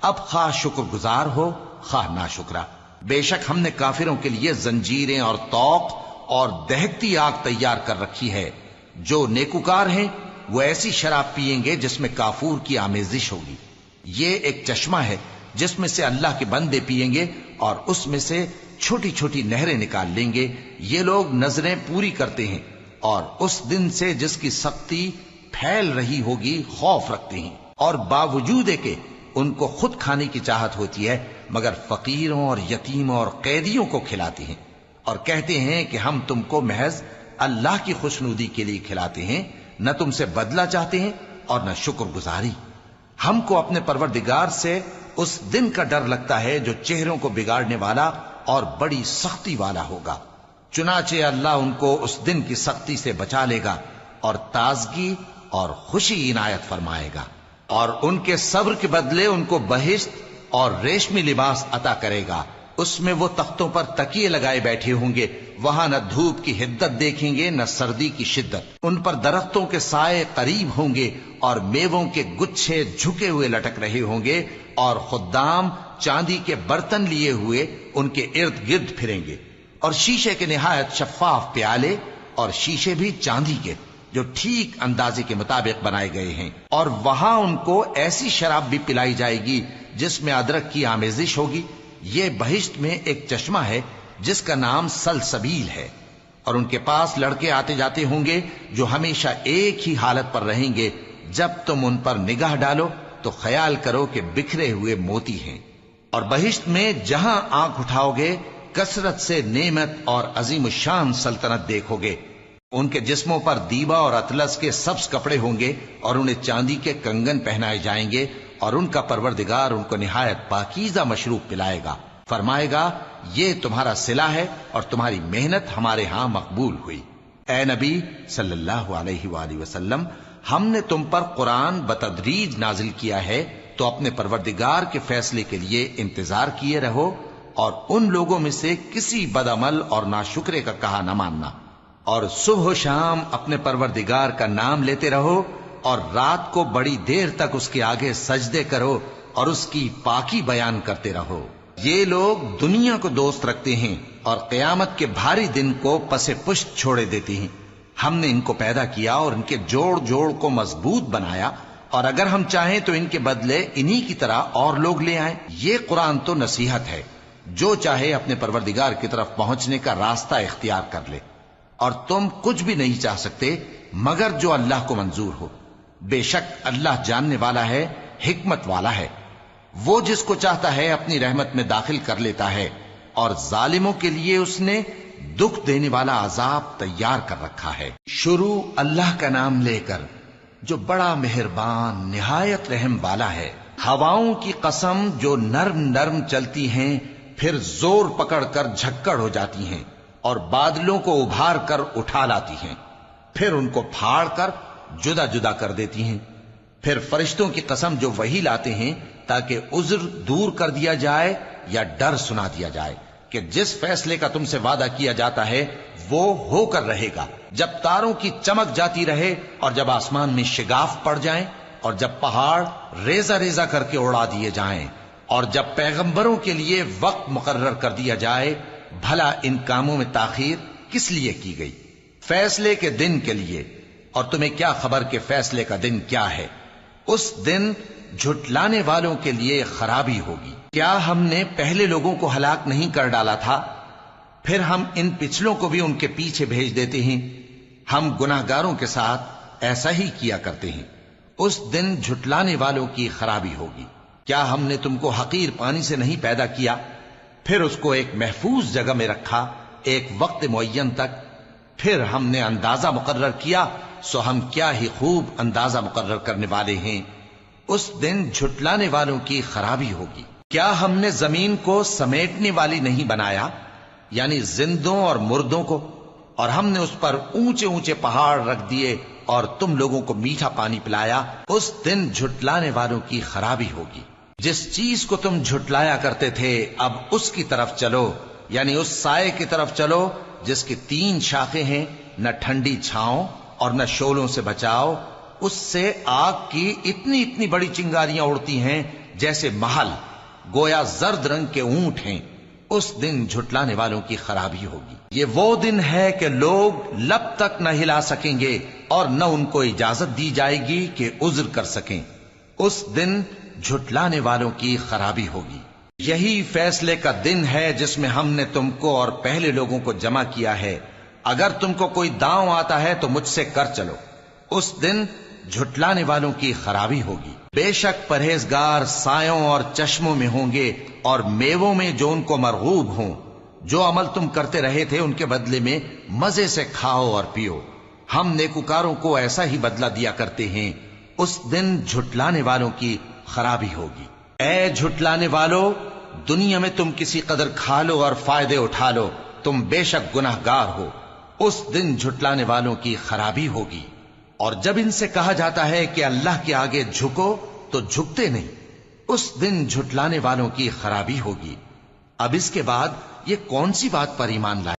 Speaker 1: اب خواہ شکر گزار ہو خواہ ناشکرا۔ بے شک ہم نے کافروں کے لیے زنجیریں اور طوق اور دہکتی آگ تیار کر رکھی ہے۔ جو نیکوکار ہیں وہ ایسی شراب پیئیں گے جس میں کافور کی آمیزش ہوگی۔ یہ ایک چشمہ ہے جس میں سے اللہ کے بندے پیئیں گے اور اس میں سے چھوٹی چھوٹی نہریں نکال لیں گے۔ یہ لوگ نظریں پوری کرتے ہیں اور اس دن سے جس کی سختی پھیل رہی ہوگی خوف رکھتے ہیں، اور باوجود کہ ان کو خود کھانے کی چاہت ہوتی ہے مگر فقیروں اور یتیموں اور قیدیوں کو کھلاتے ہیں، اور کہتے ہیں کہ ہم تم کو محض اللہ کی خوشنودی کے لیے کھلاتے ہیں، نہ تم سے بدلہ چاہتے ہیں اور نہ شکر گزاری۔ ہم کو اپنے پروردگار سے اس دن کا ڈر لگتا ہے جو چہروں کو بگاڑنے والا اور بڑی سختی والا ہوگا۔ چنانچہ اللہ ان کو اس دن کی سختی سے بچا لے گا اور تازگی اور خوشی عنایت فرمائے گا، اور ان کے صبر کے بدلے ان کو بہشت اور ریشمی لباس عطا کرے گا۔ اس میں وہ تختوں پر تکیے لگائے بیٹھے ہوں گے، وہاں نہ دھوپ کی حدت دیکھیں گے نہ سردی کی شدت۔ ان پر درختوں کے سائے قریب ہوں گے اور میووں کے گچھے جھکے ہوئے لٹک رہے ہوں گے، اور خدام چاندی کے برتن لیے ہوئے ان کے ارد گرد پھریں گے، اور شیشے کے نہایت شفاف پیالے اور شیشے بھی چاندی کے جو ٹھیک اندازے کے مطابق بنائے گئے ہیں۔ اور وہاں ان کو ایسی شراب بھی پلائی جائے گی جس میں ادرک کی آمیزش ہوگی۔ یہ بہشت میں ایک چشمہ ہے جس کا نام سلسبیل ہے، اور ان کے پاس لڑکے آتے جاتے ہوں گے جو ہمیشہ ایک ہی حالت پر رہیں گے۔ جب تم ان پر نگاہ ڈالو تو خیال کرو کہ بکھرے ہوئے موتی ہیں۔ اور بہشت میں جہاں آنکھ اٹھاؤ گے کثرت سے نعمت اور عظیم الشان سلطنت دیکھو گے۔ ان کے جسموں پر دیبا اور اطلس کے سبز کپڑے ہوں گے، اور انہیں چاندی کے کنگن پہنائے جائیں گے، اور ان کا پروردگار ان کو نہایت پاکیزہ مشروب پلائے گا، فرمائے گا یہ تمہارا صلہ ہے اور تمہاری محنت ہمارے ہاں مقبول ہوئی۔ اے نبی صلی اللہ علیہ وآلہ وسلم، ہم نے تم پر قرآن بتدریج نازل کیا ہے، تو اپنے پروردگار کے فیصلے کے لیے انتظار کیے رہو، اور ان لوگوں میں سے کسی بدعمل اور ناشکرے کا کہا نہ ماننا، اور صبح و شام اپنے پروردگار کا نام لیتے رہو، اور رات کو بڑی دیر تک اس کے آگے سجدے کرو اور اس کی پاکی بیان کرتے رہو۔ یہ لوگ دنیا کو دوست رکھتے ہیں اور قیامت کے بھاری دن کو پس پشت چھوڑے دیتے ہیں۔ ہم نے ان کو پیدا کیا اور ان کے جوڑ جوڑ کو مضبوط بنایا، اور اگر ہم چاہیں تو ان کے بدلے انہی کی طرح اور لوگ لے آئیں۔ یہ قرآن تو نصیحت ہے، جو چاہے اپنے پروردگار کی طرف پہنچنے کا راستہ اختیار کر لے، اور تم کچھ بھی نہیں چاہ سکتے مگر جو اللہ کو منظور ہو۔ بے شک اللہ جاننے والا ہے، حکمت والا ہے۔ وہ جس کو چاہتا ہے اپنی رحمت میں داخل کر لیتا ہے، اور ظالموں کے لیے اس نے دکھ دینے والا عذاب تیار کر رکھا ہے۔ شروع اللہ کا نام لے کر جو بڑا مہربان نہایت رحم والا ہے۔ ہواؤں کی قسم جو نرم نرم چلتی ہیں پھر زور پکڑ کر جھکڑ ہو جاتی ہیں، اور بادلوں کو ابھار کر اٹھا لاتی ہیں، پھر ان کو پھاڑ کر جدا جدا کر دیتی ہیں۔ پھر فرشتوں کی قسم جو وحی لاتے ہیں تاکہ عذر دور کر دیا جائے یا ڈر سنا دیا جائے کہ جس فیصلے کا تم سے وعدہ کیا جاتا ہے وہ ہو کر رہے گا، جب تاروں کی چمک جاتی رہے اور جب آسمان میں شگاف پڑ جائیں اور جب پہاڑ ریزہ ریزہ کر کے اڑا دیے جائیں اور جب پیغمبروں کے لیے وقت مقرر کر دیا جائے، بھلا ان کاموں میں تاخیر کس لیے کی گئی؟ فیصلے کے دن کے لیے، اور تمہیں کیا خبر کہ فیصلے کا دن کیا ہے؟ اس دن جھٹلانے والوں کے لیے خرابی ہوگی۔ کیا ہم نے پہلے لوگوں کو ہلاک نہیں کر ڈالا تھا؟ پھر ہم ان پچھلوں کو بھی ان کے پیچھے بھیج دیتے ہیں۔ ہم گناہگاروں کے ساتھ ایسا ہی کیا کرتے ہیں۔ اس دن جھٹلانے والوں کی خرابی ہوگی۔ کیا ہم نے تم کو حقیر پانی سے نہیں پیدا کیا، پھر اس کو ایک محفوظ جگہ میں رکھا ایک وقت معین تک، پھر ہم نے اندازہ مقرر کیا، سو ہم کیا ہی خوب اندازہ مقرر کرنے والے ہیں۔ اس دن جھٹلانے والوں کی خرابی ہوگی۔ کیا ہم نے زمین کو سمیٹنے والی نہیں بنایا، یعنی زندوں اور مردوں کو، اور ہم نے اس پر اونچے اونچے پہاڑ رکھ دیے اور تم لوگوں کو میٹھا پانی پلایا۔ اس دن جھٹلانے والوں کی خرابی ہوگی۔ جس چیز کو تم جھٹلایا کرتے تھے اب اس کی طرف چلو، یعنی اس سائے کی طرف چلو جس کی 3 شاخیں ہیں، نہ ٹھنڈی چھاؤں اور نہ شعلوں سے بچاؤ۔ اس سے آگ کی اتنی اتنی بڑی چنگاریاں اڑتی ہیں جیسے محل، گویا زرد رنگ کے اونٹ ہیں۔ اس دن جھٹلانے والوں کی خرابی ہوگی۔ یہ وہ دن ہے کہ لوگ لب تک نہ ہلا سکیں گے اور نہ ان کو اجازت دی جائے گی کہ عذر کر سکیں۔ اس دن جھٹلانے والوں کی خرابی ہوگی۔ یہی فیصلے کا دن ہے جس میں ہم نے تم کو اور پہلے لوگوں کو جمع کیا ہے۔ اگر تم کو کوئی داؤں آتا ہے تو مجھ سے کر چلو۔ اس دن جھٹلانے والوں کی خرابی ہوگی۔ بے شک پرہیزگار سایوں اور چشموں میں ہوں گے اور میووں میں جو ان کو مرغوب ہوں۔ جو عمل تم کرتے رہے تھے ان کے بدلے میں مزے سے کھاؤ اور پیو۔ ہم نیکوکاروں کو ایسا ہی بدلہ دیا کرتے ہیں۔ اس دن جھٹلانے والوں کی خرابی ہوگی۔ اے جھٹلانے والو، دنیا میں تم کسی قدر کھا لو اور فائدے اٹھا لو، تم بے شک گناہگار ہو۔ اس دن جھٹلانے والوں کی خرابی ہوگی۔ اور جب ان سے کہا جاتا ہے کہ اللہ کے آگے جھکو تو جھکتے نہیں۔ اس دن جھٹلانے والوں کی خرابی ہوگی۔ اب اس کے بعد یہ کون سی بات پر ایمان لائے؟